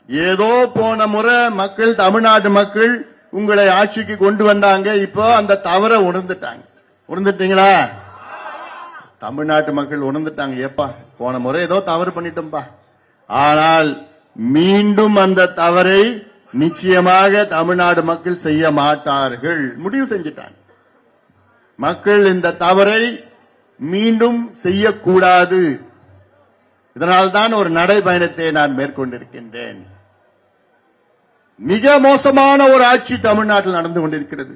ஏதோ போன முறை மக்கள், தமிழ்நாட்டு மக்கள் உங்களை ஆட்சிக்கு கொண்டு வந்தாங்க. இப்போ அந்த தவறை உணர்ந்துட்டாங்க. உணர்ந்துட்டீங்களா? தமிழ்நாட்டு மக்கள் உணர்ந்துட்டாங்க. ஏப்பா போன முறை ஏதோ தவறு பண்ணிட்டோம்பா, ஆனால் மீண்டும் அந்த தவறை நிச்சயமாக தமிழ்நாடு மக்கள் செய்ய மாட்டார்கள். முடிவு செஞ்சிட்டாங்க. மக்கள் இந்த தவறை மீண்டும் செய்யக்கூடாது. இதனால்தான் ஒரு நடைபயணத்தை நான் மேற்கொண்டிருக்கின்றேன். மிக மோசமான ஒரு ஆட்சி தமிழ்நாட்டில் நடந்து கொண்டிருக்கிறது.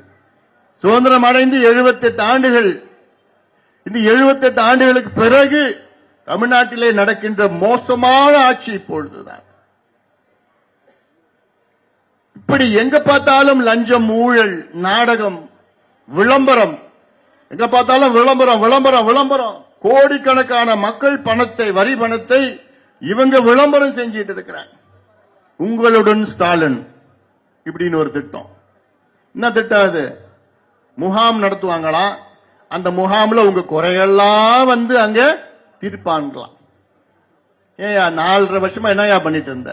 சுதந்திரம் அடைந்து 78 ஆண்டுகள். இந்த 78 ஆண்டுகளுக்கு பிறகு தமிழ்நாட்டிலே நடக்கின்ற மோசமான ஆட்சி இப்பொழுதுதான். இப்படி எங்க பார்த்தாலும் லஞ்சம், ஊழல், நாடகம், விளம்பரம், எங்க பார்த்தாலும் விளம்பரம் விளம்பரம் விளம்பரம். கோடிக்கணக்கான மக்கள் பணத்தை, வரி பணத்தை இவங்க விளம்பரம் செஞ்சிட்டு இருக்கிறாங்க. உங்களுடன் ஸ்டாலின் இப்படின்னு ஒரு திட்டம். என்ன திட்டம் அது? முகாம் நடத்துவாங்களா? அந்த முகாம்ல உங்க குறையெல்லாம் வந்து அங்க தீர்ப்பான்லாம். ஏயா 4.5 வருஷமா என்னையா பண்ணிட்டு இருந்த?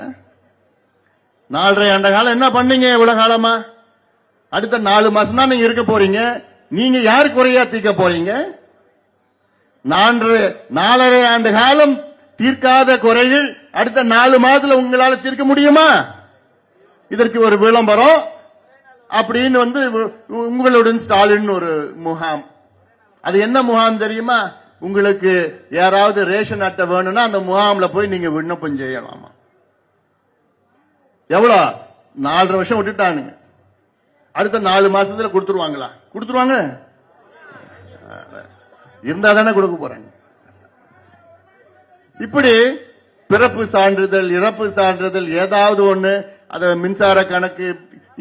4.5 ஆண்டு காலம் என்ன பண்ணீங்க? இவ்வளவு காலமா? அடுத்த 4 மாசம் தான் நீங்க இருக்க போறீங்க. நீங்க யாரு குறையா தீர்க்க போறீங்க? 4.5 ஆண்டு காலம் தீர்க்காத குறைகள் அடுத்த 4 மாதத்துல உங்களால தீர்க்க முடியுமா? இதற்கு ஒரு விளம்பரம் அப்படின்னு வந்து உங்களுடன் ஸ்டாலின் ஒரு முகாம். அது என்ன முகாம் தெரியுமா? உங்களுக்கு யாராவது ரேஷன் அட்டை வேணும்னா அந்த முகாம்ல போய் நீங்க விண்ணப்பம் செய்யலாமா? எவ்வளவு? 4.5 வருஷம் விட்டுட்டானுங்க. அடுத்த 4 மாசத்துல கொடுத்துருவாங்களா? கொடுத்துருவாங்க. இருந்தா தானே கொடுக்க போறாங்க. இப்படி பிறப்பு சான்றிதழ், இறப்பு சான்றிதழ், ஏதாவது ஒண்ணு, அத மின்சார கணக்கு,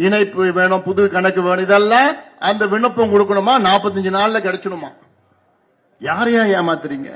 இணைப்பு வேணும், புது கணக்கு வேணும், இதெல்லாம் அந்த விண்ணப்பம் கொடுக்கணுமா? 45 நாள்ல கிடைச்சணுமா? யாரையா ஏமாத்துறீங்க?